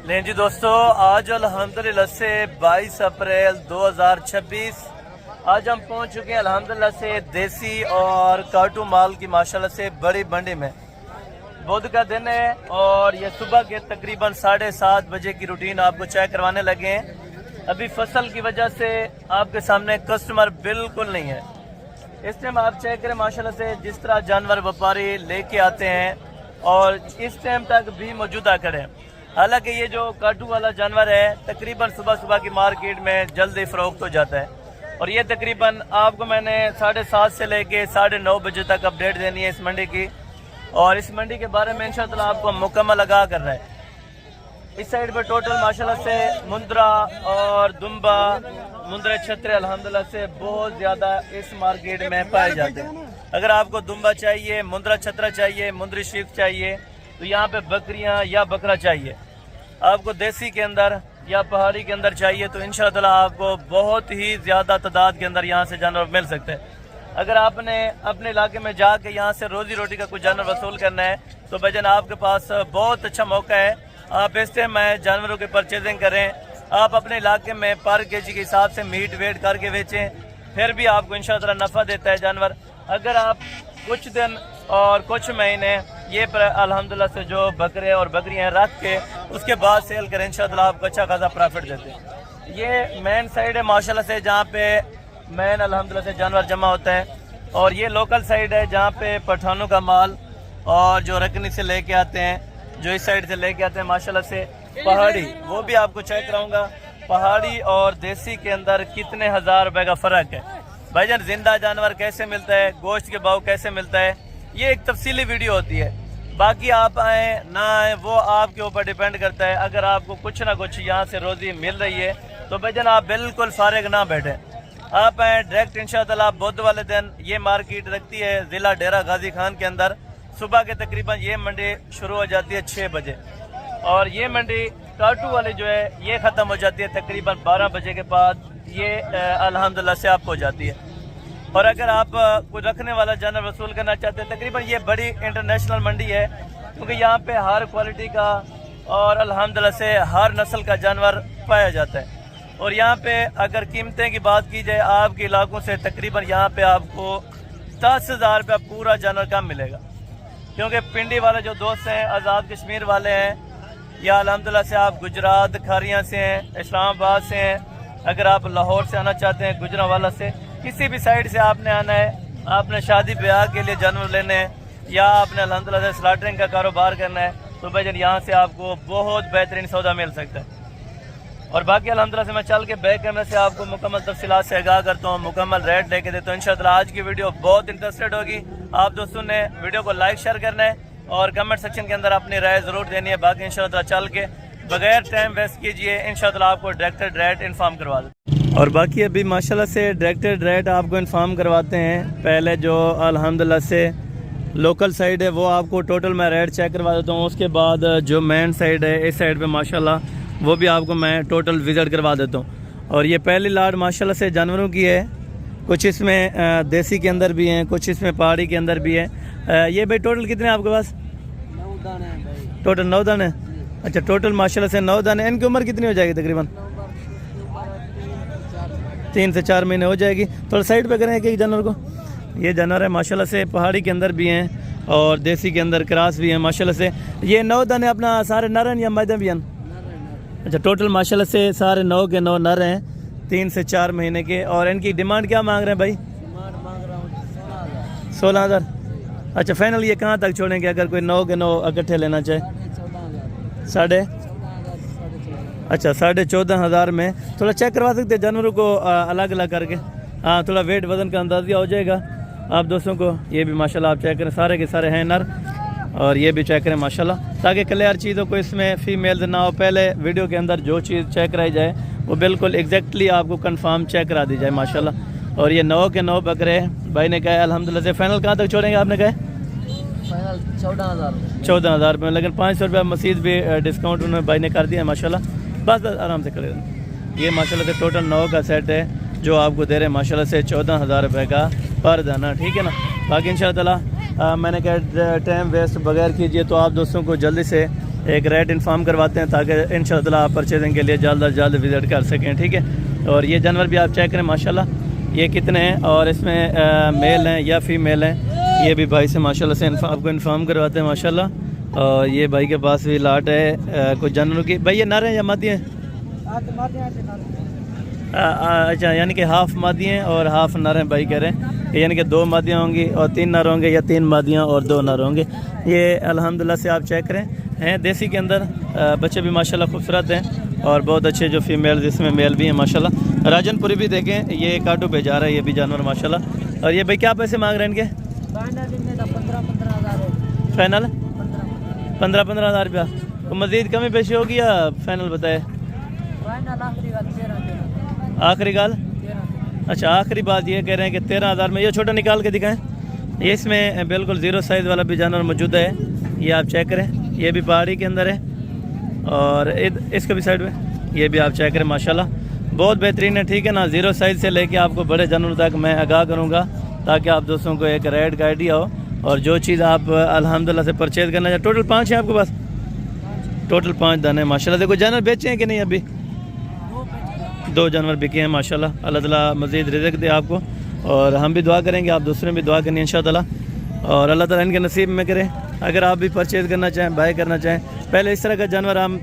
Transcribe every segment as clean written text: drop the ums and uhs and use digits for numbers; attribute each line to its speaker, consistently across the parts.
Speaker 1: नहीं जी दोस्तों, आज अल्हम्दुलिल्लाह से 22 अप्रैल 2026 आज हम पहुंच चुके हैं अल्हम्दुलिल्लाह से देसी और काटू माल की माशाल्लाह से बड़ी मंडी में। बुध का दिन है और ये सुबह के तकरीबन 7:30 बजे की रूटीन आपको चेक करवाने लगे हैं। अभी फसल की वजह से आपके सामने कस्टमर बिल्कुल नहीं है। इस टाइम आप चेक करें माशाल्लाह से जिस तरह जानवर व्यापारी लेके आते हैं और इस टाइम तक भी मौजूदा खड़े हैं। हालांकि ये जो काटू वाला जानवर है तकरीबन सुबह सुबह की मार्केट में जल्दी फरोख्त हो जाता है और ये तकरीबन आपको मैंने 7:30 से लेके 9:30 बजे तक अपडेट देनी है इस मंडी की। और इस मंडी के बारे में इंशाअल्लाह आपको मुकम्मल आगाह कर रहा है। इस साइड पे टोटल माशाल्लाह से मुंद्रा और दुम्बा, मुंद्रा छतरे अल्हम्दुलिल्लाह से बहुत ज़्यादा इस मार्केट में पाए जाते हैं। अगर आपको दुम्बा चाहिए, मुंद्रा छतरा चाहिए, मुंद्री शीख चाहिए तो यहाँ पे बकरियाँ या बकरा चाहिए। आपको देसी के अंदर या पहाड़ी के अंदर चाहिए तो इंशाअल्लाह आपको बहुत ही ज़्यादा तादाद के अंदर यहाँ से जानवर मिल सकते हैं। अगर आपने अपने इलाके में जाके यहाँ से रोज़ी रोटी का कुछ जानवर वसूल करना है तो भाईजान आपके पास बहुत अच्छा मौका है। आप इस टाइम में जानवरों की परचेजिंग करें। आप अपने इलाके में पर केजी के हिसाब से मीट वेट करके बेचें, फिर भी आपको इंशाअल्लाह नफ़ा देता है जानवर। अगर आप कुछ दिन और कुछ महीने ये अल्हम्दुलिल्लाह से जो बकरे और बकरियां रख के उसके बाद सेल करें इंशाअल्लाह आपको अच्छा खासा प्रॉफिट देते हैं। ये मेन साइड है माशाल्लाह से जहाँ पे मेन अल्हम्दुलिल्लाह से जानवर जमा होता है और ये लोकल साइड है जहाँ पे पठानों का माल और जो रकनी से लेके आते हैं, जो इस साइड से लेके आते हैं माशाल्लाह से पहाड़ी, वो भी आपको चेक कराऊंगा। पहाड़ी और देसी के अंदर कितने हज़ार रुपए का फ़र्क है भाईजान। जिंदा जानवर कैसे मिलता है, गोश्त के भाव कैसे मिलता है, ये एक तफसीली वीडियो होती है। बाकी आप आए ना आए वो आपके ऊपर डिपेंड करता है। अगर आपको कुछ ना कुछ यहाँ से रोज़ी मिल रही है तो भाईजान आप बिल्कुल फारिग ना बैठें, आप आए डायरेक्ट इंशाअल्लाह। बुध वाले दिन ये मार्केट रखती है ज़िला डेरा गाजी खान के अंदर। सुबह के तकरीबन ये मंडी शुरू हो जाती है 6 बजे और ये मंडी काटू वाली जो है ये ख़त्म हो जाती है तकरीबन 12 बजे के बाद। ये अल्हम्दुलिल्लाह से आपको हो जाती है। और अगर आप कोई रखने वाला जानवर वसूल करना चाहते हैं तकरीबन ये बड़ी इंटरनेशनल मंडी है क्योंकि यहाँ पे हर क्वालिटी का और अल्हम्दुलिल्लाह से हर नस्ल का जानवर पाया जाता है। और यहाँ पे अगर कीमतें की बात की जाए आपके इलाकों से तकरीबन यहाँ पे आपको 10,000 रुपया पूरा जानवर कम मिलेगा क्योंकि पिंडी वाले जो दोस्त हैं, आज़ाद कश्मीर वाले हैं या अल्हम्दुलिल्लाह से आप गुजरात खारियाँ से हैं, इस्लामाबाद से हैं, अगर आप लाहौर से आना चाहते हैं, गुजरावाला से, किसी भी साइड से आपने आना है, आपने शादी ब्याह के लिए जानवर लेने हैं या आपने अल्हम्दुलिल्लाह से स्लाटरिंग का कारोबार करना है तो भाईजान यहाँ से आपको बहुत बेहतरीन सौदा मिल सकता है। और बाकी अल्हम्दुलिल्लाह से मैं चल के बैक कैमरे से आपको मुकम्मल तफसीलात से आगाह करता हूँ, मुकम्मल रेट लेके देता हूँ। इंशाअल्लाह आज की वीडियो बहुत इंटरेस्टेड होगी। आप दोस्तों ने वीडियो को लाइक शेयर करना है और कमेंट सेक्शन के अंदर अपनी राय ज़रूर देनी है। बाकी इंशाअल्लाह चल के बगैर टाइम वेस्ट कीजिए इंशाअल्लाह आपको डायरेक्टेड रेट इन्फॉर्म करवा दें। और बाकी अभी माशाल्लाह से डायरेक्टेड रेट आपको इन्फॉर्म करवाते हैं। पहले जो अल्हम्दुलिल्लाह से लोकल साइड है वो आपको टोटल मैं रेट चेक करवा देता हूँ। उसके बाद जो मेन साइड है इस साइड पे माशाल्लाह वो भी आपको मैं टोटल विज़िट करवा देता हूँ। और ये पहली लाट माशाल्लाह से जानवरों की है, कुछ इसमें देसी के अंदर भी हैं, कुछ इसमें पहाड़ी के अंदर भी है। ये भाई टोटल कितने आपके पास?
Speaker 2: 9 दाने हैं भाई।
Speaker 1: टोटल 9 दाने? अच्छा, टोटल माशाल्लाह से 9 दाने। इनकी उम्र कितनी हो जाएगी? तकरीबन 3 से 4 महीने हो जाएगी। थोड़ा साइड पे करें एक जानवर को। ये जानवर है माशाल्लाह से पहाड़ी के अंदर भी हैं और देसी के अंदर क्रॉस भी हैं माशाल्लाह से। ये 9 दाने अपना सारे नर हैं या मादा भी हैं? अच्छा, टोटल माशाल्लाह से सारे 9 के 9 नर हैं, 3 से 4 महीने के। और इनकी डिमांड क्या मांग रहे हैं भाई?
Speaker 2: डिमांड मांग रहा हूँ
Speaker 1: 16,000। अच्छा, फाइनल ये कहाँ तक छोड़ेंगे अगर कोई 9 के 9 इकट्ठे लेना चाहे?
Speaker 2: 14,000।
Speaker 1: अच्छा, 14,500 में थोड़ा चेक करवा सकते हैं जानवरों को अलग अलग करके? हाँ, थोड़ा वेट वज़न का अंदाज़ा हो जाएगा आप दोस्तों को। ये भी माशाल्लाह आप चेक करें, सारे के सारे हैं नर और ये भी चेक करें माशाल्लाह, ताकि क्लियर चीज़ों को इसमें फीमेल ना हो। पहले वीडियो के अंदर जो चीज़ चेक कराई जाए वो बिल्कुल एग्जैक्टली आपको कंफर्म चेक करा दी जाए माशाल्लाह। और ये 9 के 9 बकरे भाई ने कहा अल्हम्दुलिल्लाह से। फाइनल कहाँ तक छोड़ेंगे आपने कहा?
Speaker 2: फाइनल 14,000।
Speaker 1: 14,000 रुपये, लेकिन 500 रुपये मसीद भी डिस्काउंट उन्होंने भाई ने कर दिया है माशाल्लाह। बस आराम से करें। ये माशाल्लाह से टोटल 9 का सेट है जो आपको दे रहे हैं माशाल्लाह से 14,000 रुपये का पर दाना, ठीक है ना। बाकी इंशाअल्लाह मैंने कहा टाइम वेस्ट बगैर कीजिए तो आप दोस्तों को जल्दी से एक रेट इन्फॉर्म करवाते हैं ताकि इंशाअल्लाह आप परचेजिंग के लिए जल्द अज जल्द विज़िट कर सकें, ठीक है। और ये जानवर भी आप चेक करें माशाल्लाह, ये कितने हैं और इसमें मेल हैं या फीमेल हैं, ये भी भाई से माशाल्लाह से आपको इन्फॉर्म करवाते हैं माशाल्लाह। और ये भाई के पास भी लाट है कुछ जानवरों की। भाई ये नर हैं या मादी हैं? अच्छा, यानी कि हाफ मादी हैं और हाफ नर हैं भाई कह रहे हैं, यानी कि 2 मादियाँ होंगी और 3 नर होंगे या 3 मादियाँ और 2 नर होंगे। ये अल्हम्दुलिल्लाह से आप चेक करें हैं देसी के अंदर, बच्चे भी माशाल्लाह खूबसूरत हैं और बहुत अच्छे जो फीमेल जिसमें मेल भी हैं माशाल्लाह। राजनपुरी भी देखें, ये काटू पे जा रहा है ये भी जानवर माशाल्लाह। और ये भाई क्या पैसे मांग रहे हैं इनके? फाइनल 15-15 हज़ार रुपया। तो मज़ीद कमी पेशी होगी या फाइनल बताए? आखिरी गाल? अच्छा, आखिरी बात ये कह रहे हैं कि 13,000 में। ये छोटा निकाल के दिखाएं, ये इसमें बिल्कुल ज़ीरो साइज़ वाला भी जानवर मौजूद है, ये आप चेक करें, ये भी पहाड़ी के अंदर है। और इसके भी साइड में ये भी आप चेक करें माशाल्लाह, बहुत बेहतरीन है, ठीक है ना। ज़ीरो साइज़ से लेके आपको बड़े जानवरों तक मैं आगाह करूँगा ताकि आप दोस्तों को एक रेट का आइडिया हो और जो चीज़ आप अल्हम्दुलिल्लाह से परचेज़ करना चाहिए। टोटल 5 है आपके पास? टोटल 5 दाने माशाल्लाह से। कोई जानवर बेचे हैं कि नहीं? अभी 2 जानवर बिके हैं माशाल्लाह। अल्लाह ताला मज़ीद रिज़्क़ दे आपको और हम भी दुआ करेंगे, आप दूसरे भी दुआ करनी इंशाअल्लाह और अल्लाह ताला इनके नसीब में करे। अगर आप भी परचेज़ करना चाहें, बाय करना चाहें, पहले इस तरह का जानवर हम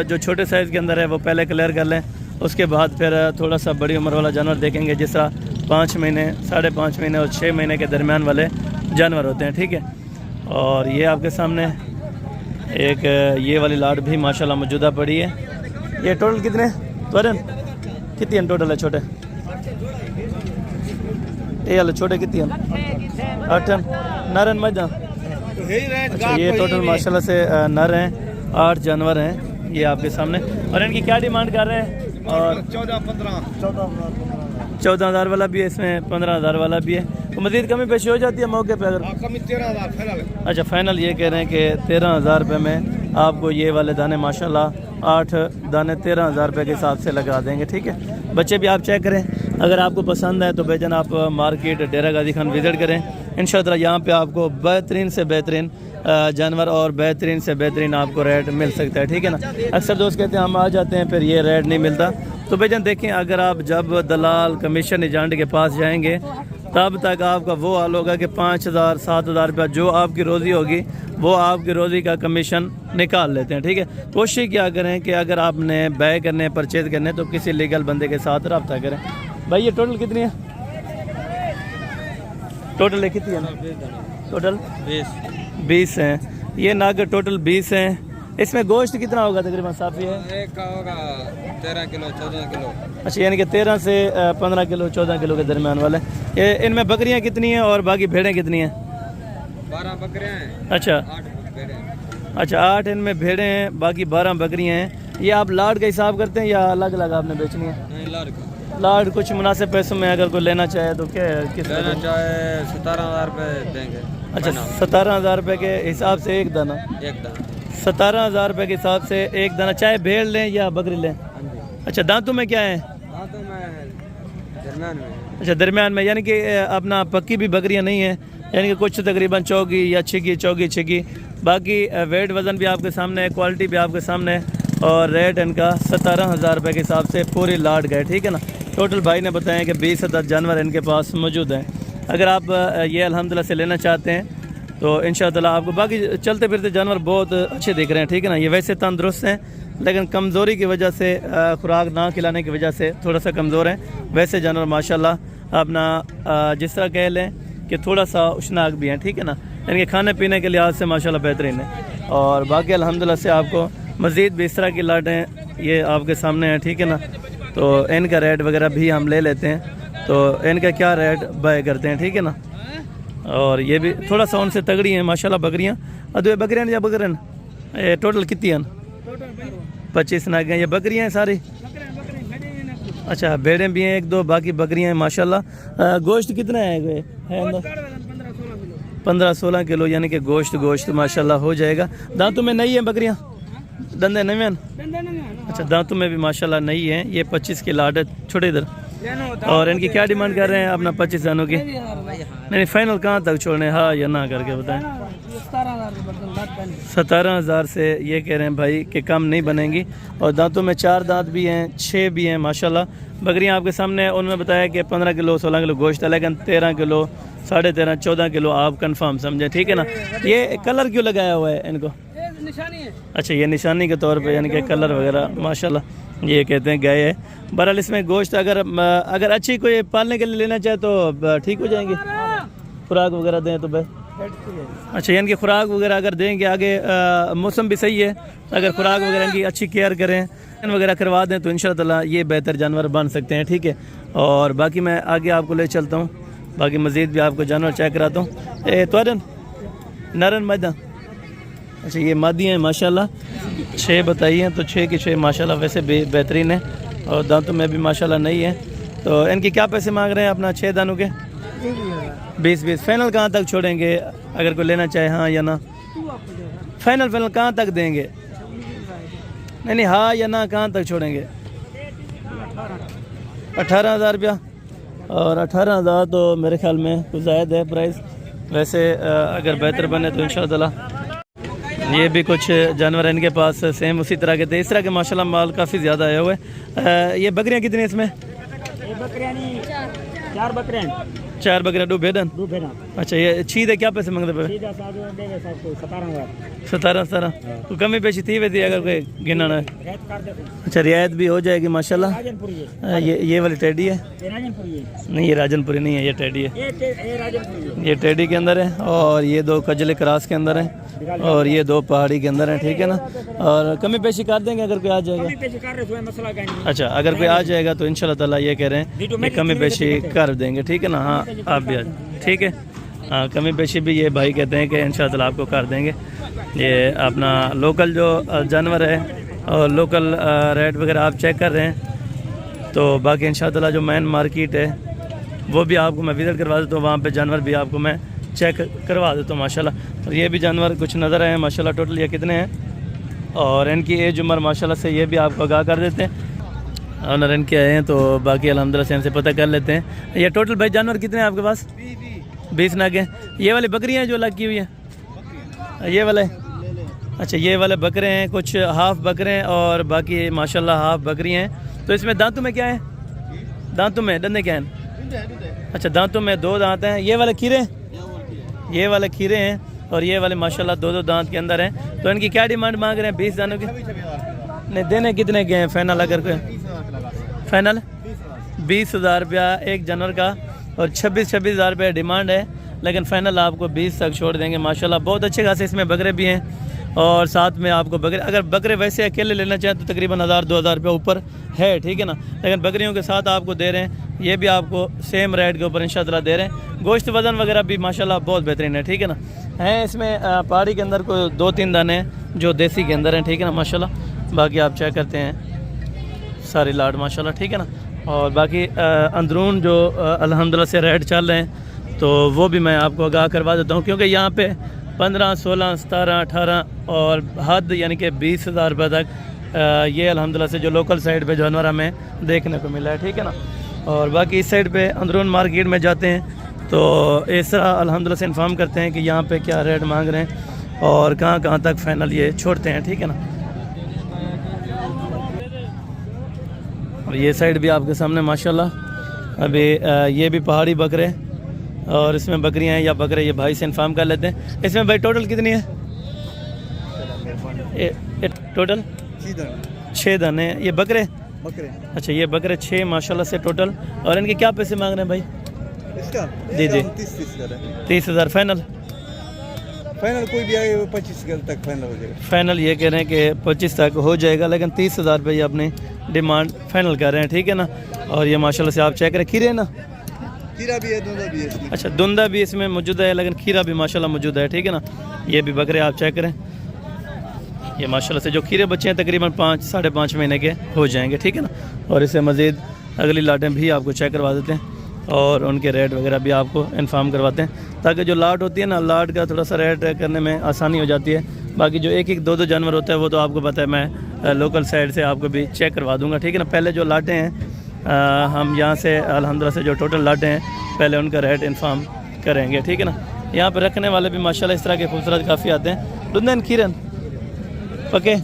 Speaker 1: जो छोटे साइज़ के अंदर है वो पहले क्लियर कर लें, उसके बाद फिर थोड़ा सा बड़ी उम्र वाला जानवर देखेंगे, जिस तरह 5 महीने, 5.5 महीने और 6 महीने के दरमियान वाले जानवर होते हैं, ठीक है। और ये आपके सामने एक ये वाली लाट भी माशाल्लाह मौजूदा पड़ी है। ये टोटल कितने तोरन कितनी हैं टोटल है? छोटे ये वाले छोटे कितनी हैं? 8 नरन मजा। अच्छा, ये टोटल माशाल्लाह से नर हैं, 8 जानवर हैं ये आपके सामने। और इनकी क्या डिमांड कर रहे हैं? और 14,000 वाला भी है, इसमें 15,000 वाला भी है। तो मज़ीद कमी पेशी हो जाती है मौके पे? अगर
Speaker 3: कमी 13,000।
Speaker 1: अच्छा, फाइनल ये कह रहे हैं कि 13,000 रुपये में आपको ये वाले दाने माशाल्लाह 8 दाने 13,000 रुपये के हिसाब से लगा देंगे, ठीक है। बच्चे भी आप चेक करें, अगर आपको पसंद है तो बेजन आप मार्केट डेरा गाजी खान विज़िट करें। इंशाअल्लाह यहाँ पे आपको बेहतरीन से बेहतरीन जानवर और बेहतरीन से बेहतरीन आपको रेट मिल सकता है, ठीक है ना। अक्सर दोस्त कहते हैं हम आ जाते हैं फिर ये रेट नहीं मिलता, तो बेजन देखें, अगर आप जब दलाल कमीशन एजेंट के पास जाएंगे तब तक आपका वो हाल होगा कि 5,000 7,000 रुपया जो आपकी रोज़ी होगी वो आपकी रोज़ी का कमीशन निकाल लेते हैं, ठीक है। कोशिश क्या करें कि अगर आपने बाय करने परचेज़ करने तो किसी लीगल बंदे के साथ रब्ता करें। भाई ये टोटल कितनी है? टोटल है कितनी है? टोटल 20 हैं। ये नाग टोटल 20 हैं। इसमें गोश्त कितना होगा तकरीबन? साफ़ी है
Speaker 3: एक का होगा 13 किलो 14 किलो।
Speaker 1: अच्छा, यानी कि 13 से 15 किलो 14 किलो के दरमियान वाले। ये इनमें बकरियां कितनी हैं और बाकी भेड़ें कितनी हैं?
Speaker 3: 12 बकरियां हैं।
Speaker 1: अच्छा
Speaker 3: 8 भेड़ें हैं।
Speaker 1: अच्छा, 8 इनमें भेड़ें हैं, बाकी 12 बकरियां हैं। ये आप लाड का हिसाब करते हैं या अलग अलग आपने बेचनी है?
Speaker 3: नहीं, लाड
Speaker 1: लाड कुछ मुनासिब पैसों में अगर कोई लेना चाहे तो क्या किस
Speaker 3: लेना चाहे 17,000 रुपये देंगे।
Speaker 1: अच्छा, 17,000 रुपये के हिसाब से एक दाना?
Speaker 3: एक दाना
Speaker 1: 17,000 रुपये के हिसाब से एक दाना, चाहे भेड़ लें या बकरी लें। अच्छा, दांतों में क्या है?
Speaker 3: दांतों में दरमियान में।
Speaker 1: अच्छा, दरमियान में, यानी कि अपना पक्की भी बकरियां नहीं है, यानी कि कुछ तकरीबन चौगी या चौगी। बाकी वेट वज़न भी आपके सामने है, क्वालिटी भी आपके सामने है और रेट इनका 17,000 रुपये के हिसाब से पूरी लाट का है, ठीक है ना। टोटल भाई ने बताया कि 20,000 जानवर इनके पास मौजूद हैं। अगर आप ये अल्हम्दुलिल्लाह से लेना चाहते हैं तो इंशाअल्लाह आपको बाकी चलते फिरते जानवर बहुत अच्छे दिख रहे हैं, ठीक है ना। ये वैसे तंदुरुस्त हैं लेकिन कमज़ोरी की वजह से, खुराक ना खिलाने की वजह से थोड़ा सा कमज़ोर हैं। वैसे जानवर माशाल्लाह अपना जिस तरह कह लें कि थोड़ा सा उशनाक भी हैं, ठीक है ना। इनके खाने पीने के लिहाज से माशाल्लाह बेहतरीन है। और बाकी अल्हम्दुलिल्लाह से आपको मज़ीद भी इस तरह की लाटें ये आपके सामने हैं, ठीक है ना। तो इनका रेट वगैरह भी हम ले लेते हैं, तो इनका क्या रेट बाय करते हैं, ठीक है ना। और ये भी थोड़ा सा उनसे तगड़ी हैं माशाल्लाह बकरियां। अदो बकरियां या बकरन ये टोटल कितनी हैं? 25 नाग हैं। ये बकरियां हैं सारी? अच्छा, भेड़ें भी हैं 1-2, बाकी बकरियां हैं माशाल्लाह। गोश्त कितना है? 15-16 किलो, यानी कि गोश्त माशाल्लाह हो जाएगा। दांतों में नहीं है बकरियां? दंदे नहीं हैं? अच्छा, दांतों में भी माशाल्लाह नहीं है। ये 25 की लाट है। छोटे इधर। और इनकी क्या डिमांड कर रहे हैं अपना 25 दानों की? नहीं, फाइनल कहाँ तक छोड़ने, हाँ या ना करके बताएं। 17,000 से ये कह रहे हैं भाई कि कम नहीं बनेंगी। और दांतों में 4 दांत भी हैं, 6 भी हैं माशाल्लाह। बकरियां आपके सामने हैं, उनमें बताया कि 15 किलो 16 किलो गोश्त है, लेकिन 13 किलो 13.5 14 किलो आप कंफर्म समझें, ठीक है ना। ये कलर क्यों लगाया हुआ है इनको?
Speaker 2: निशानी है।
Speaker 1: अच्छा, ये निशानी के तौर पे, यानी कि कलर वगैरह माशाल्लाह ये कहते हैं गए है। बहरहाल इसमें गोश्त अगर अच्छी कोई पालने के लिए लेना चाहे तो ठीक हो जाएंगी, खुराक वगैरह दें तो भाई। अच्छा, यानी कि खुराक वगैरह अगर देंगे आगे, मौसम भी सही है, अगर खुराक वगैरह की अच्छी केयर करें वगैरह करवा दें तो इंशाअल्लाह ये बेहतर जानवर बन सकते हैं, ठीक है। और बाकी मैं आगे आपको ले चलता हूँ, बाकी मज़ीद भी आपको जानवर चेक कराता हूँ। तोरन नरन मैदा, अच्छा ये मादी हैं माशाल्लाह, 6 बताई हैं, तो 6 की 6 माशाल्लाह वैसे भी बेहतरीन है और दांतों में भी माशाल्लाह नहीं है। तो इनके क्या पैसे मांग रहे हैं अपना 6 दानों के? 20-20। फाइनल कहाँ तक छोड़ेंगे अगर कोई लेना चाहे, हाँ या ना? फाइनल कहाँ तक देंगे? नहीं हाँ या ना, कहाँ तक छोड़ेंगे? 18,000 रुपया। और 18,000 तो मेरे ख्याल में कुछ ज़्यादा है प्राइस, वैसे अगर बेहतर बने तो इंशाअल्लाह। ये भी कुछ जानवर इनके पास सेम उसी तरह के थे, इस तरह के माशाल्लाह माल काफ़ी ज़्यादा आए हुए। ये बकरियाँ कितनी हैं इसमें?
Speaker 2: ये बकरियां नहीं, 4 बकरियां।
Speaker 1: 4 बकरियां, 2 भेड़न। अच्छा, ये छीद है, क्या पैसे मांगते पे? 17 तो कमी पेशी थी वैसी अगर कोई गिना है? अच्छा, रियायत भी हो जाएगी माशाल्लाह। ये वाली टेडी है? नहीं, ये राजनपुरी नहीं है, ये टेडी है, ये टेडी के अंदर है। और ये 2 कजले क्रास के अंदर हैं, और ये 2 पहाड़ी के अंदर हैं, ठीक है ना। और कमी पेशी कर देंगे अगर कोई आ जाएगा। अच्छा, अगर कोई आ जाएगा तो इंशाल्लाह ताला ये कह रहे हैं कि कमी पेशी कर देंगे, ठीक है ना। हाँ आप भी आ, ठीक है। हाँ, कमी पेशी भी ये भाई कहते हैं कि इंशाल्लाह ताला आपको कर देंगे। ये अपना लोकल जो जानवर है और लोकल रेट वगैरह आप चेक कर रहे हैं, तो बाकी इंशाल्लाह ताला जो मेन मार्केट है वो भी आपको मैं विज़िट करवा देता हूँ, वहाँ पे जानवर भी आपको मैं चेक करवा देता हूँ माशाल्लाह। और ये भी जानवर कुछ नज़र आए हैं माशाल्लाह। टोटल ये कितने हैं और इनकी एज उम्र माशाल्लाह से ये भी आपको आगाह कर देते हैं। ऑनर इनके आए हैं तो बाकी अल्हम्दुलिल्लाह से इनसे पता कर लेते हैं। ये टोटल भाई जानवर कितने हैं आपके पास? 20 नाग हैं। ये वाली बकरियाँ जो लगी हुई हैं, ये वाले? अच्छा, ये वाले बकरे हैं, कुछ हाफ बकरे हैं और बाकी माशाल्लाह हाफ बकरी हैं। तो इसमें दांतों में क्या है? दांतों में डंडे क्या हैं? अच्छा, दांतों में 2 दांत हैं। ये वाले खीरे? ये वाले खीरे हैं और ये वाले माशाल्लाह 2-2 दांत के अंदर हैं। तो इनकी क्या डिमांड मांग रहे हैं 20 दानों की? नहीं, देने कितने के हैं फाइनल? अगर कोई फाइनल 20,000 रुपया एक जानवर का और 26,000 रुपया डिमांड है, लेकिन फ़ाइनल आपको 20 तक छोड़ देंगे माशाल्लाह। बहुत अच्छे खासे इसमें बकरे भी हैं और साथ में आपको बकरे, अगर बकरे वैसे अकेले लेना चाहें तो तकरीबन 1,000-2,000 रुपये ऊपर है, ठीक है ना। लेकिन बकरियों के साथ आपको दे रहे हैं, ये भी आपको सेम रेट के ऊपर इंशाअल्लाह दे रहे हैं। गोश्त वज़न वगैरह भी माशाल्लाह बहुत बेहतरीन है, ठीक है ना। हैं इसमें पहाड़ी के अंदर कोई 2-3 दाने हैं जो देसी के अंदर हैं, ठीक है ना माशाल्लाह। बाकी आप चेक करते हैं सारी लाट माशाल्लाह, ठीक है ना। और बाकी अंदरून जो अल्हम्दुलिल्लाह से रेट चल रहे हैं तो वो भी मैं आपको आगाह करवा देता हूँ, क्योंकि यहाँ पे 15, 16, 17, 18 और हद यानी कि 20,000 रुपये तक ये अल्हम्दुलिल्लाह से जो लोकल साइड पे जानवर हमें देखने को मिला है, ठीक है ना। और बाकी इस साइड पे अंदरून मार्केट में जाते हैं तो इस तरह अल्हम्दुलिल्लाह से इन्फॉर्म करते हैं कि यहाँ पे क्या रेट मांग रहे हैं और कहाँ तक फ़ाइनल ये छोड़ते हैं, ठीक है ना। और ये साइड भी आपके सामने माशाल्लाह अभी ये भी पहाड़ी बकरे और इसमें बकरियां हैं या बकरे, ये भाई से इन्फॉर्म कर लेते हैं। इसमें भाई टोटल कितनी है? टोटल 6 दाने। ये बकरे? अच्छा, ये बकरे 6 माशाल्लाह से टोटल। और इनके क्या पैसे मांग रहे हैं भाई?
Speaker 3: इसका
Speaker 1: जी 30,000 फाइनल?
Speaker 3: फाइनल कोई भी आए 25 तक फाइनल हो जाएगा।
Speaker 1: फाइनल ये कह रहे हैं कि 25 तक हो जाएगा, लेकिन 30,000 रुपये ये अपनी डिमांड फाइनल कर रहे हैं, ठीक है ना। और ये माशाल्लाह से आप चेक करें, खीरे है ना?
Speaker 3: खीरा भी है, धुंधा भी है इसमें।
Speaker 1: अच्छा, धुंधा भी इसमें मौजूद है, लेकिन खीरा भी माशाल्लाह मौजूद है, ठीक है ना। ये भी बकरे आप चेक करें, ये माशाल्लाह से जो खीरे बच्चे हैं तकरीबन 5 साढ़े 5 महीने के हो जाएंगे, ठीक है ना। और इससे मज़ीद अगली लाटें भी आपको चेक करवा देते हैं और उनके रेट वगैरह भी आपको इन्फॉर्म करवाते हैं, ताकि जो लाट होती है ना, लाट का थोड़ा सा रेट करने में आसानी हो जाती है। बाकी जो 1-1, 2-2 जानवर होता है वो तो आपको पता है, मैं लोकल साइड से आपको भी चेक करवा दूंगा, ठीक है ना। पहले जो लाटें हैं हम यहाँ से अल्हम्दुलिल्लाह से जो टोटल लाटें हैं पहले उनका रेट इन्फॉर्म करेंगे, ठीक है ना। यहाँ पर रखने वाले भी माशाल्लाह इस तरह के खूबसूरत काफ़ी आते हैं। दुंदन खीरन पके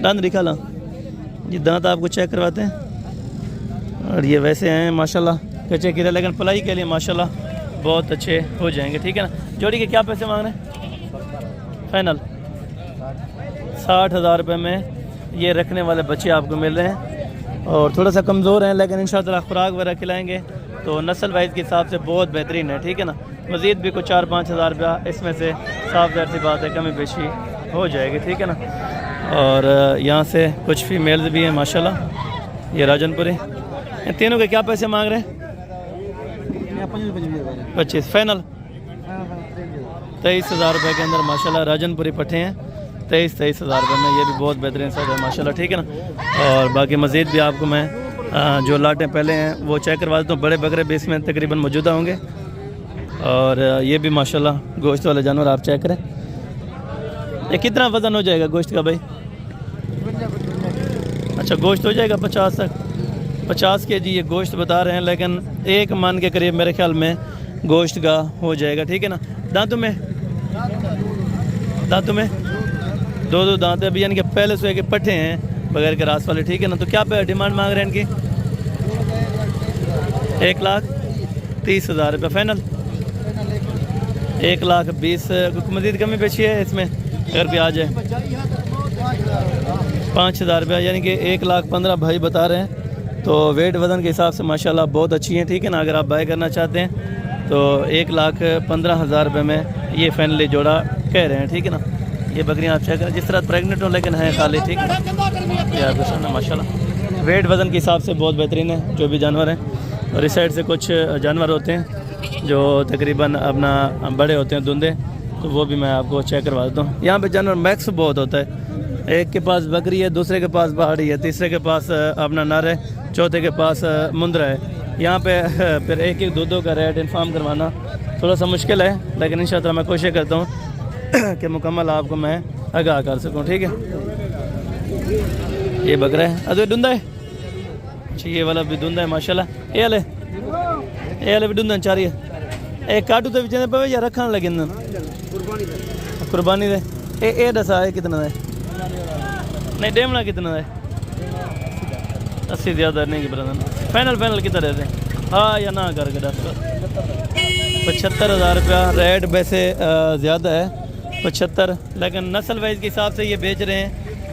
Speaker 1: दांत निकाला जी, दांत आपको चेक करवाते हैं। और ये वैसे हैं माशाल्लाह कच्चे खीरे, लेकिन पलाई के लिए माशाल्लाह बहुत अच्छे हो जाएंगे, ठीक है ना। जोड़ी के क्या पैसे मांग रहे हैं? फाइनल 60,000 रुपये में ये रखने वाले बच्चे आपको मिल रहे हैं। और थोड़ा सा कमज़ोर हैं, लेकिन इंशाअल्लाह खुराक वगैरह खिलाएंगे तो नस्ल वाइज के हिसाब से बहुत बेहतरीन है, ठीक है ना। मज़ीद भी कुछ 4-5 हज़ार रुपया इसमें से साफ ज़ाहिर सी बात है कमी बेशी हो जाएगी, ठीक है ना। और यहाँ से कुछ फीमेल्स भी हैं माशाल्लाह, ये राजनपुरी। इन तीनों के क्या पैसे मांग रहे हैं? 25 फाइनल 23,000 रुपये के अंदर माशाल्लाह राजनपुरी पट्टे हैं। 23,000 रुपये में ये भी बहुत बेहतरीन साइज है माशाल्लाह, ठीक है ना। और बाकी मज़ीद भी आपको मैं जो लाटें पहले हैं वो चेक करवा देता हूँ। बड़े बकरे भी इसमें तकरीबन मौजूदा होंगे। और ये भी माशाल्लाह गोश्त वाले जानवर आप चेक करें। ये कितना वज़न हो जाएगा गोश्त का भाई? अच्छा गोश्त हो जाएगा 50 तक, 50 kg ये गोश्त बता रहे हैं, लेकिन 1 मन के करीब मेरे ख्याल में गोश्त का हो जाएगा, ठीक है ना। दांतों में 2 दांत अभी, यानी कि पहले से के पट्टे हैं बगैर के रास वाले, ठीक है ना। तो क्या पे डिमांड मांग रहे हैं इनकी? 1,30,000 रुपये फाइनल 1,20,000। मज़ीद कमी पेशी है इसमें अगर भी आ जाए 5,000 रुपया, यानी कि 1,15,000 भाई बता रहे हैं। तो वेट वज़न के हिसाब से माशाल्लाह बहुत अच्छी हैं, ठीक है ना। अगर आप बाय करना चाहते हैं तो 1,15,000 रुपये में ये फाइनली जोड़ा कह रहे हैं, ठीक है ना। ये बकरियां आप चेक करें, जिस तरह प्रेग्नेंट हो लेकिन हैं खाली, ठीक है। ये आपके सामने माशाल्लाह वेट वज़न के हिसाब से बहुत बेहतरीन है जो भी जानवर हैं। और इस साइड से कुछ जानवर होते हैं जो तकरीबन अपना बड़े होते हैं धुंधे, तो वो भी मैं आपको चेक करवा देता हूँ। यहाँ पे जानवर मैक्स बहुत होता है। एक के पास बकरी है, दूसरे के पास पहाड़ी है, तीसरे के पास अपना नर है, चौथे के पास मुंद्रा है। यहाँ पे फिर एक दो का रेट इन्फॉर्म करवाना थोड़ा सा मुश्किल है, लेकिन इंशाअल्लाह मैं कोशिश करता हूँ कि मुकम्मल आपको मैं आगाह कर सकूँ, ठीक है। ये बकरा है, अरे धुंधा है। अच्छा ये वाला भी धुंधा है माशाल्लाह। ये वाले भी धुंधा चारी है। एक काटू तो बेचने पे या रखने लगे कुर्बानी दे। ए दसा है कितना है? नहीं डेमना कितना है? 80 ज़्यादा नहीं ब्रदर। फाइनल कितना रहते हैं? हाँ या ना करके 75,000 रुपया रेट वैसे ज़्यादा है 75, लेकिन नस्ल वाइज के हिसाब से ये बेच रहे हैं,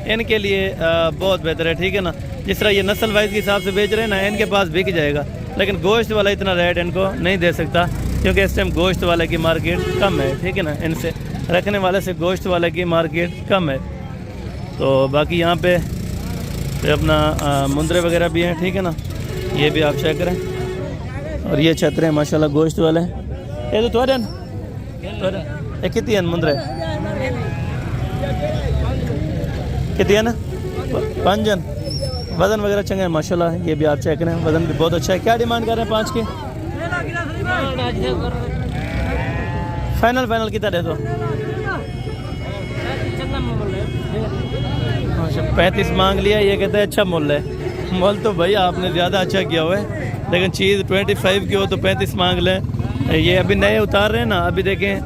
Speaker 1: इनके लिए बहुत बेहतर है, ठीक है ना। जिस तरह ये नस्ल वाइज के हिसाब से बेच रहे हैं ना, इनके पास बिक जाएगा, लेकिन गोश्त वाला इतना रेट इनको नहीं दे सकता, क्योंकि इस टाइम गोश्त वाले की मार्केट कम है, ठीक है ना। इनसे रखने वाले से गोश्त वाले की मार्केट कम है। तो बाकी यहाँ पे अपना मुंदरे वगैरह भी हैं, ठीक है ना। ये भी आप चेक करें। और ये छतरे हैं माशाल्लाह गोश्त वाले। ये तो थोड़े ये कितनी है मुंदरे? कितनी है ना? 5 जन। वज़न वगैरह चंगे हैं माशाल्लाह। ये भी आप चेक करें, वज़न भी बहुत अच्छा है। क्या डिमांड कर रहे हैं 5 की? फाइनल कितना दे दो? 35 मांग लिया, ये कहते हैं अच्छा मोल है। मोल तो भाई आपने ज़्यादा अच्छा किया हुआ है, लेकिन चीज़ 25 की हो तो 35 मांग लें। ये अभी नए उतार रहे हैं ना, अभी देखें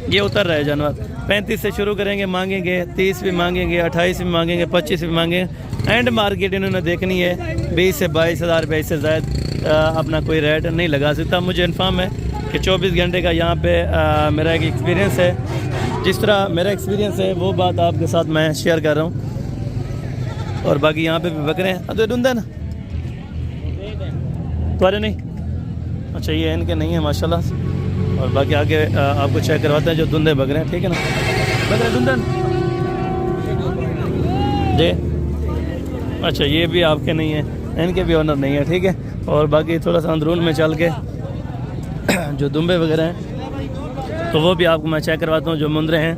Speaker 1: ये उतर रहा है जानवर। 35 से शुरू करेंगे, मांगेंगे 30 भी मांगेंगे, 28 भी मांगेंगे, 25 भी मांगेंगे। एंड मार्केट इन्होंने देखनी है 20 से 22,000 रुपये, इससे ज़ायद अपना कोई रेट नहीं लगा सकता। मुझे इन्फॉर्म है कि 24 घंटे का यहाँ पे मेरा एक एक्सपीरियंस है। जिस तरह मेरा एक्सपीरियंस है वो बात आपके साथ मैं शेयर कर रहा हूँ। और बाकी यहाँ पे भी बकरे हैं। अरे धुंधा ना तुम्हारे नहीं? अच्छा ये इनके नहीं है माशाल्लाह। और बाकी आगे आपको चेक करवाते हैं जो धुंधे बकरे हैं, ठीक है ना। बकरे धुंधन जी। अच्छा ये भी आपके नहीं है, इनके भी ऑनर नहीं है, ठीक है। और बाकी थोड़ा सा अंदरून में चल के जो दुम्बे वगैरह हैं तो वो भी आपको मैं चेक करवाता हूँ। जो मुंदरे हैं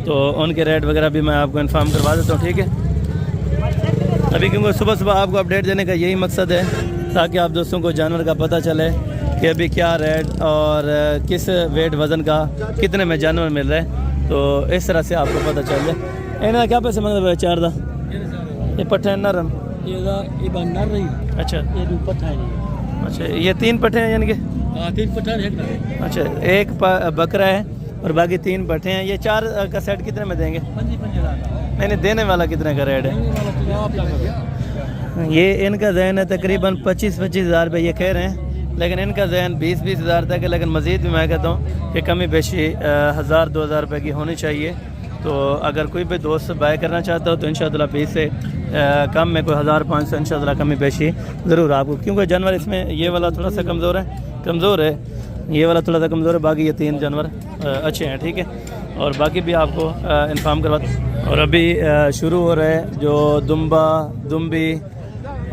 Speaker 1: तो उनके रेट वगैरह भी मैं आपको इन्फॉर्म करवा देता हूँ, ठीक है। अभी क्योंकि सुबह आपको अपडेट देने का यही मकसद है, ताकि आप दोस्तों को जानवर का पता चले कि अभी क्या रेट और किस वेट वज़न का कितने में जानवर मिल रहा है, तो इस तरह से आपको पता चल जाए। इन्हें क्या पैसे मंग रहे? 4 ये पट्ठे नर
Speaker 2: ये नर रही।
Speaker 1: अच्छा
Speaker 2: ये पट्ठा है।
Speaker 1: अच्छा ये 3 पट्ठे हैं यानी कि?
Speaker 2: हाँ 3 पट्ठा है।
Speaker 1: अच्छा एक बकरा है और बाकी 3 पट्ठे हैं। ये 4 का सेट कितने में देंगे?
Speaker 2: 55,000
Speaker 1: नहीं, देने वाला कितने का रेट है? ये इनका जहन है तकरीबन 25-25 हज़ार रुपये ये कह रहे हैं, लेकिन इनका जहन 20-20 हज़ार तक है। लेकिन मज़ीद भी मैं कहता हूँ कि कमी बेशी 1000-2000 रुपये की होनी चाहिए। तो अगर कोई भी दोस्त बाय करना चाहता हो तो इंशाअल्लाह 20 से कम में कोई 1500 इंशाअल्लाह कमी बेशी ज़रूर आपको, क्योंकि जानवर इसमें ये वाला थोड़ा सा कमज़ोर है, ये वाला थोड़ा सा कमज़ोर है, बाकी ये 3 जानवर अच्छे हैं, ठीक है। और बाकी भी आपको इन्फॉर्म करवाते। और अभी शुरू हो रहे हैं जो दुम्बी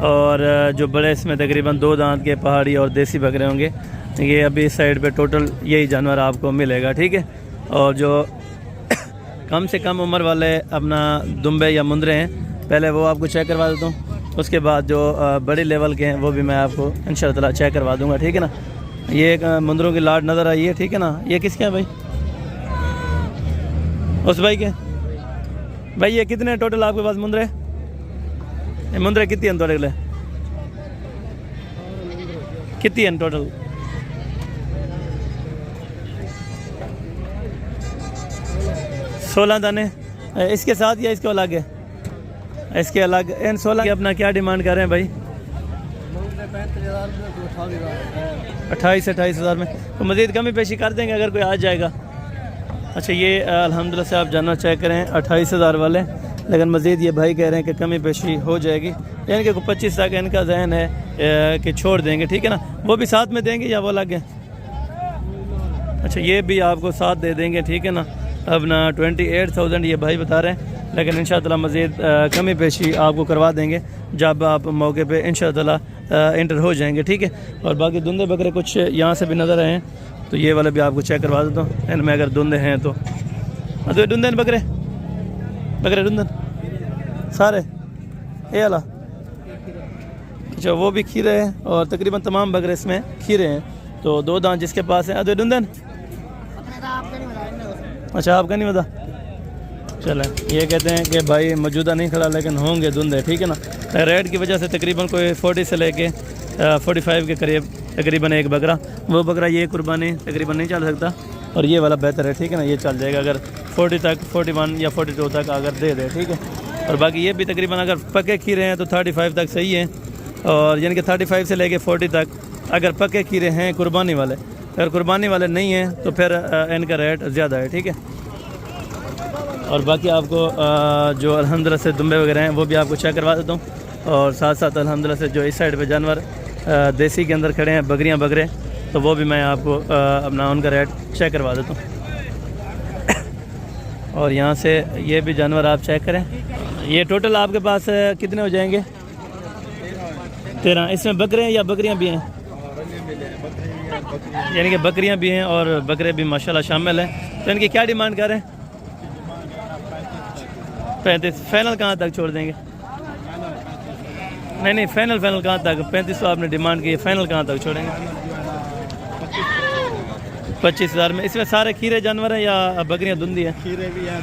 Speaker 1: और जो बड़े इसमें तकरीबन 2 दांत के पहाड़ी और देसी बकरे होंगे। ये अभी इस साइड पे टोटल यही जानवर आपको मिलेगा, ठीक है। और जो कम से कम उम्र वाले अपना दुम्बे या मुंदरे हैं, पहले वो आपको चेक करवा देता हूँ, उसके बाद जो बड़ी लेवल के हैं वो भी मैं आपको इंशाअल्लाह चेक करवा दूँगा, ठीक है ना। ये एक मुंदरों की लाट नज़र आई है, ठीक है ना। ये किसके हैं भाई? उस भाई के। भाई ये कितने टोटल आपके पास मुंदरे? ये मुंदरे कितनी हैं थोड़े लिए? कितनी हैं टोटल? 16 दाने इसके साथ या इसके अलग है? इसके अलग। इन 16 के अपना क्या डिमांड कर रहे हैं भाई? 28 हज़ार में। तो मज़ीद कमी पेशी कर देंगे अगर कोई आ जाएगा। अच्छा, ये अल्हम्दुलिल्लाह से आप जानना चेक करें 28 हज़ार वाले, लेकिन मज़ीद ये भाई कह रहे हैं कि कमी पेशी हो जाएगी। यानी कि 25 तक इनका जहन है कि छोड़ देंगे, ठीक है ना। वो भी साथ में देंगे या वो अलग है? अच्छा, ये भी आपको साथ दे देंगे, ठीक है ना। अपना 28,000 ये भाई बता रहे हैं, लेकिन इंशाअल्लाह मज़ीद कमी पेशी आपको करवा देंगे जब आप मौके पे इंशाअल्लाह इंटर हो जाएंगे, ठीक है। और बाकी धुंधे बकरे कुछ यहाँ से भी नज़र आए हैं, तो ये वाले भी आपको चेक करवा देता हूँ। इनमें अगर धुंधे हैं तो ये धुंधे बकरे धुंधन सारे ये वाला। अच्छा, वो भी खीरे हैं और तकरीबन तमाम बकरे इसमें खीरे हैं। तो 2 दांत जिसके पास हैं। अदे धुंधन। अच्छा, आपका नहीं पता? चलें, ये कहते हैं कि भाई मौजूदा नहीं खड़ा, लेकिन होंगे धुंधे, ठीक है ना। रेट की वजह से तकरीबन कोई 40 से लेके 45 के करीब तकरीबन एक बकरा। वो बकरा ये कुर्बानी तकरीबन नहीं चल सकता, और ये वाला बेहतर है, ठीक है ना। ये चल जाएगा अगर 40 तक, 41 या 42 तक अगर दे दे, ठीक है। और बाकी ये भी तकरीबन अगर पके खीरे हैं तो 35 तक सही है, और यानी कि 35 से लेके 40 तक अगर पके खीरे हैं कुर्बानी वाले। अगर कुर्बानी वाले नहीं हैं तो फिर इनका रेट ज़्यादा है, ठीक है। और बाकी आपको जो अल्हम्दुलिल्लाह से दुम्बे वगैरह हैं वो भी आपको चेक करवा देता हूँ। और साथ साथ अल्हम्दुलिल्लाह से जो इस साइड पे जानवर देसी के अंदर खड़े हैं, बकरियाँ बकरे, तो वो भी मैं आपको अपना उनका रेट चेक करवा देता हूँ। और यहाँ से ये भी जानवर आप चेक करें। ये टोटल आपके पास कितने हो जाएंगे? 13। इसमें बकरे हैं या बकरियाँ भी हैं? यानी कि बकरियां भी हैं और बकरे भी माशाल्लाह शामिल हैं। तो इनकी क्या डिमांड कर रहे हैं? 35। फाइनल कहाँ तक छोड़ देंगे? नहीं, फाइनल कहाँ तक? 35 आपने डिमांड की, फाइनल कहाँ तक छोड़ेंगे? 25 हज़ार में। इसमें सारे खीरे जानवर हैं या बकरियां धुंधी हैं?
Speaker 3: खीरे भी हैं,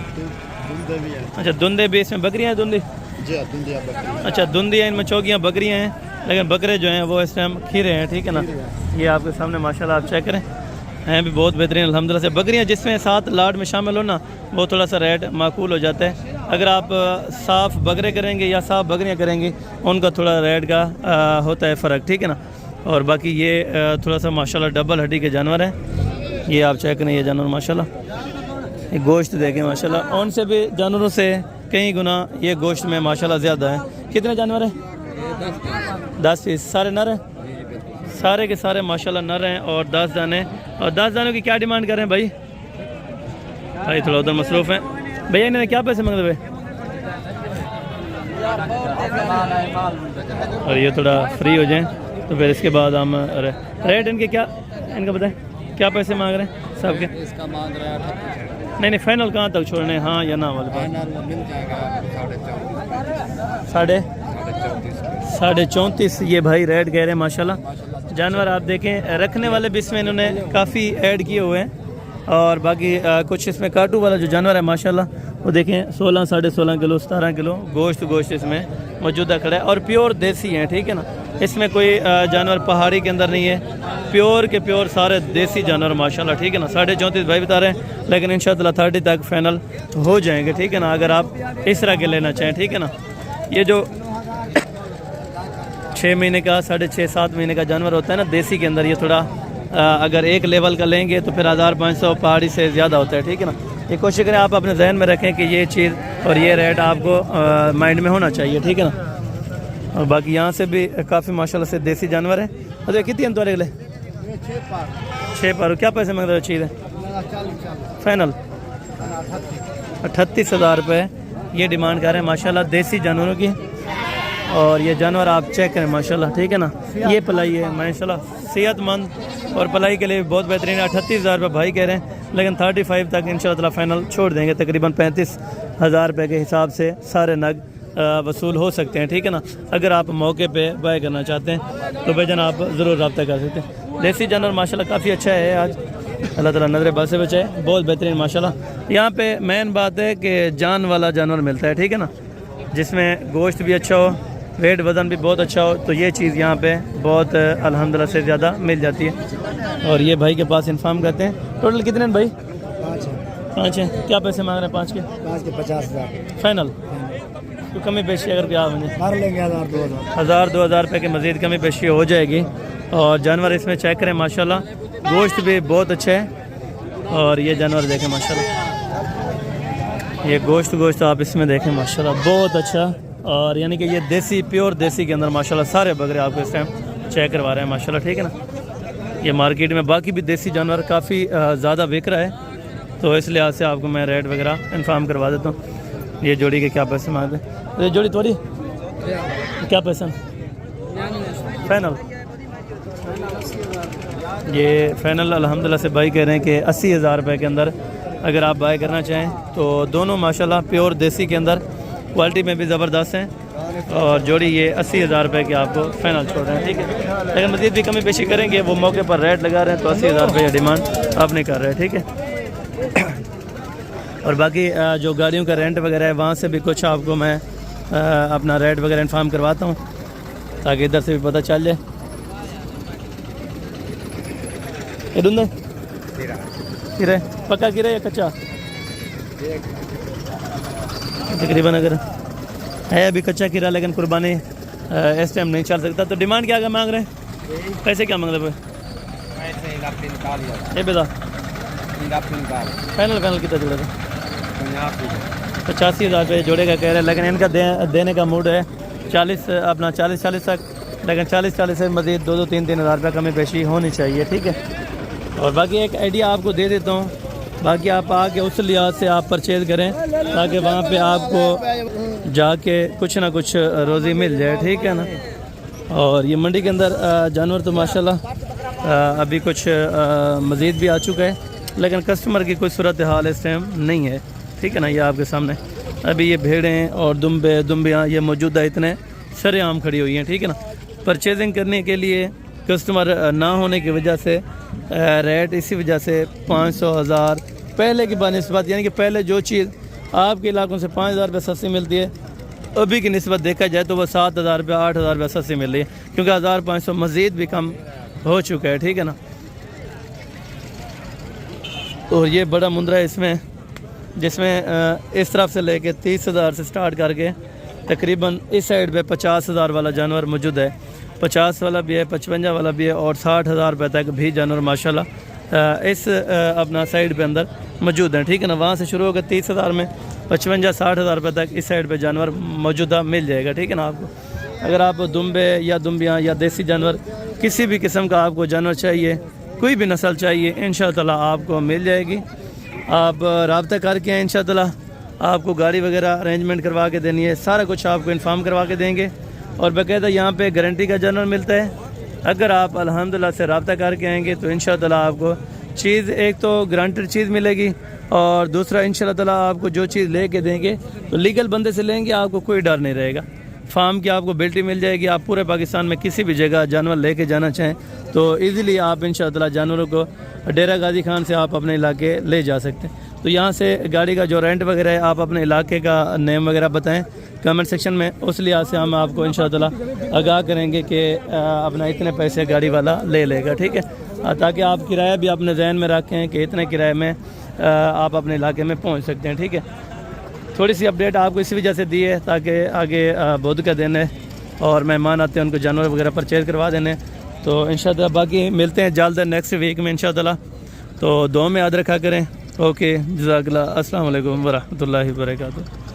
Speaker 3: धुंधे भी हैं।
Speaker 1: अच्छा, धुंधे भी। इसमें बकरियां हैं धुंधी?
Speaker 3: जी, धुंधिया बकरी।
Speaker 1: अच्छा, धुंधी है, इनमें चौकियाँ बकरियां हैं, लेकिन बकरे जो हैं वो इस टाइम खीरे हैं, ठीक है ना। ये आपके सामने माशाल्लाह आप चेक करें, हैं भी बहुत बेहतरीन अल्हम्दुलिल्लाह से। बकरियां जिसमें 7 लाट में शामिल हो ना, वो थोड़ा सा रेट माकूल हो जाता है। अगर आप साफ़ बकरे करेंगे या साफ़ बकरियां करेंगे, उनका थोड़ा रेट का होता है फ़र्क, ठीक है ना। और बाकी ये थोड़ा सा माशाल्लाह डबल हड्डी के जानवर हैं। ये आप चेक करें, ये जानवर माशाल्लाह, ये गोश्त देखें माशाल्लाह, उनसे भी जानवरों से कई गुना ये गोश्त में माशाल्लाह ज़्यादा है। कितने जानवर हैं? 10 पीस। सारे नर हैं? सारे के सारे माशाल्लाह नर हैं। और 10 दाने। और 10 दानों की क्या डिमांड कर रहे हैं भाई? भाई थोड़ा उधर मसरूफ़ हैं भैया। इन्होंने क्या पैसे मांग रहे? और ये थोड़ा फ्री हो जाएं तो फिर इसके बाद हम रेट इनके क्या, इनका बताएं क्या पैसे मांग रहे हैं सब के?
Speaker 2: इसका मांग रहा है
Speaker 1: नहीं, फाइनल कहाँ तक छोड़ने हैं, हाँ या ना वाले?
Speaker 2: मिल जाएगा
Speaker 1: 34.5 ये भाई रेट कह रहे हैं माशाल्लाह। जानवर आप देखें, रखने वाले भी इसमें इन्होंने काफ़ी ऐड किए हुए हैं। और बाकी कुछ इसमें काटू वाला जो जानवर है माशाल्लाह, वो देखें 16, 16.5 किलो, 17 किलो गोश्त इसमें मौजूदा खड़ा है और प्योर देसी हैं, ठीक है ना। इसमें कोई जानवर पहाड़ी के अंदर नहीं है, प्योर के प्योर सारे देसी जानवर माशाल्लाह, ठीक है ना। 34.5 भाई बता रहे हैं, लेकिन इंशाल्लाह 30 तक फाइनल हो जाएंगे, ठीक है ना, अगर आप इस तरह के लेना चाहें, ठीक है ना। ये जो 6 महीने का 6.5-7 महीने का जानवर होता है ना देसी के अंदर, ये थोड़ा अगर एक लेवल का लेंगे तो फिर 1500 पहाड़ी से ज़्यादा होता है, ठीक है ना। ये कोशिश करें आप अपने जहन में रखें कि ये चीज़ और ये रेट आपको माइंड में होना चाहिए, ठीक है ना। और बाकी यहाँ से भी काफ़ी माशाल्लाह से देसी जानवर है। अरे कितनी हम तुम्हारे अगले 6 पार क्या पैसे मांग रहे हो चीज़ है फाइनल 38,000 रुपये ये डिमांड कर रहे हैं माशाल्लाह देसी जानवरों की। और ये जानवर आप चेक करें माशाल्लाह, ठीक है ना। ये पलाई है माशाल्लाह सेहतमंद और पलाई के लिए बहुत बेहतरीन है। 38,000 रुपये भाई कह रहे हैं, लेकिन 35 तक इंशाल्लाह फाइनल छोड़ देंगे। तकरीबन 35,000 रुपये के हिसाब से सारे नग वसूल हो सकते हैं, ठीक है ना। अगर आप मौके पे बाय करना चाहते हैं तो भाईजान आप ज़रूर रब्ता कर सकते हैं। देसी जानवर माशाल्लाह काफ़ी अच्छा है आज, अल्लाह ताला नज़र बद से बचाए, बहुत बेहतरीन माशाल्लाह। यहाँ पे मेन बात है कि जान वाला जानवर मिलता है, ठीक है ना, जिसमें गोश्त भी अच्छा हो, वेट वज़न भी बहुत अच्छा हो, तो ये चीज़ यहाँ पे बहुत अल्हम्दुलिल्लाह से ज़्यादा मिल जाती है। और ये भाई के पास इन्फॉर्म करते हैं। टोटल कितने हैं भाई? 5 हैं। क्या पैसे मांग रहे हैं 5 के?
Speaker 2: 50,000
Speaker 1: फाइनल तो कमी पेशी अगर क्या मुझे
Speaker 2: मार लेंगे
Speaker 1: 1,000-2,000 रुपये की मज़ीद कमी पेशी हो जाएगी। और जानवर इसमें चेक करें माशाल्लाह, गोश्त भी बहुत अच्छा है। और ये जानवर देखें माशाल्लाह, ये गोश्त आप इसमें देखें माशाल्लाह बहुत अच्छा। और यानी कि ये देसी प्योर देसी के अंदर माशाल्लाह सारे बकरे आपको इस टाइम चेक करवा रहे हैं माशाल्लाह, ठीक है ना। ये मार्केट में बाकी भी देसी जानवर काफ़ी ज़्यादा बिक रहा है, तो इस लिहाज से आपको मैं रेट वगैरह इन्फॉर्म करवा देता हूँ। ये जोड़ी के क्या पैसे मांगते हैं? ये जोड़ी थोड़ी क्या पैसा फाइनल? ये फाइनल अल्हम्दुलिल्लाह से भाई कह रहे हैं कि 80,000 रुपये के अंदर अगर आप बाय करना चाहें तो दोनों माशाल्लाह प्योर देसी के अंदर क्वालिटी में भी ज़बरदस्त हैं। और जोड़ी ये 80,000 रुपये की आपको फाइनल छोड़ रहे हैं, ठीक है। लेकिन मज़ीद भी कमी पेशी करेंगे, वो मौके पर रेट लगा रहे हैं तो 80,000 रुपये डिमांड आप नहीं कर रहे हैं, ठीक है। और बाकी जो गाड़ियों का रेंट वगैरह है वहाँ से भी कुछ आपको मैं अपना रेट वगैरह इन्फॉर्म करवाता हूँ, ताकि इधर से भी पता चल जाए। किरे पक्का किरे या कच्चा? तकरीबन अगर है अभी कच्चा किरा, लेकिन कुर्बानी इस टाइम नहीं चल सकता। तो डिमांड क्या मांग रहे हैं? पैसे क्या मांग रहे हैं? ये बता फाइनल कितना जोड़े का? 85,000 रुपये जोड़े का कह रहे हैं, लेकिन इनका देने का मूड है 40 तक, लेकिन 40 से मज़ीद 2-3 हज़ार रुपये कमी पेशी होनी चाहिए, ठीक है। और बाकी एक आइडिया आपको दे देता हूँ, बाकी आप आके उस लिहाज से आप परचेज़ करें ताकि वहाँ पे आपको जाके कुछ ना कुछ रोज़ी मिल जाए, ठीक है ना। और ये मंडी के अंदर जानवर तो माशाल्लाह अभी कुछ मज़ीद भी आ चुका है, लेकिन कस्टमर की कोई सूरत हाल इस टाइम नहीं है, ठीक है ना। ये आपके सामने अभी ये भेड़ें और दुम्बियाँ ये मौजूदा इतने सरेआम खड़ी हुई हैं, ठीक है ना। परचेजिंग करने के लिए कस्टमर ना होने की वजह से रेट इसी वजह से 500,000 पहले की बनस्बत, यानी कि पहले जो चीज़ आपके इलाकों से 5,000 रुपये सस्ती मिलती है, अभी की निस्बत देखा जाए तो वह 7,000 रुपये 8,000 रुपये सस्ती मिल रही है, क्योंकि 1,500 मज़ीद भी कम हो चुका है, ठीक है ना। और ये बड़ा मुंद्रा है इसमें, जिसमें इस तरफ से लेके 30,000 से स्टार्ट करके तकरीबन इस साइड पे 50,000 वाला जानवर मौजूद है। 50 वाला भी है, 55 वाला भी है, और 60,000 रुपये तक भी जानवर माशाल्लाह इस अपना साइड पे अंदर मौजूद हैं, ठीक है ना। वहाँ से शुरू होकर 30,000 में 55-60,000 रुपये तक इस साइड पे जानवर मौजूदा मिल जाएगा, ठीक है ना। आपको अगर आप दुम्बे या दुम्बियाँ या देसी जानवर किसी भी किस्म का आपको जानवर चाहिए, कोई भी नस्ल चाहिए, इंशाअल्लाह आपको मिल जाएगी। आप रब्ता करके हैं, इंशाअल्लाह आपको गाड़ी वगैरह अरेंजमेंट करवा के देनी है, सारा कुछ आपको इन्फॉर्म करवा के देंगे। और बाकायदा यहाँ पे गारंटी का जानवर मिलता है। अगर आप अल्हम्दुलिल्लाह से रब्ता करके आएंगे तो इंशाअल्लाह आपको चीज़ एक तो गारंटेड चीज़ मिलेगी, और दूसरा इंशाअल्लाह आपको जो चीज़ लेके देंगे तो लीगल बंदे से लेंगे, आपको कोई डर नहीं रहेगा। फार्म की आपको बिल्टी मिल जाएगी। आप पूरे पाकिस्तान में किसी भी जगह जानवर लेके जाना चाहें तो इजीली आप इंशाअल्लाह जानवरों को डेरा गाजी खान से आप अपने इलाके ले जा सकते हैं। तो यहाँ से गाड़ी का जो रेंट वगैरह है, आप अपने इलाके का नेम वगैरह बताएं कमेंट सेक्शन में, उस लिहाज से हम आपको इंशाअल्लाह आगाह करेंगे कि अपना इतने पैसे गाड़ी वाला ले लेगा, ठीक है, ताकि आप किराया भी अपने जहन में रखें कि इतने किराए में आप अपने इलाके में पहुंच सकते हैं, ठीक है। थोड़ी सी अपडेट आपको इसी वजह से दी है ताकि आगे बुध का दिन है और मेहमान आते हैं, उनको जानवर वगैरह परचेज़ करवा देने। तो इंशाअल्लाह बाकी मिलते हैं जल्द नेक्स्ट वीक में इंशाअल्लाह। तो दुआ में याद रखा करें। ओके, जज़ाकल्लाह, अस्सलाम वालेकुम व रहमतुल्लाहि व बरकातुहू।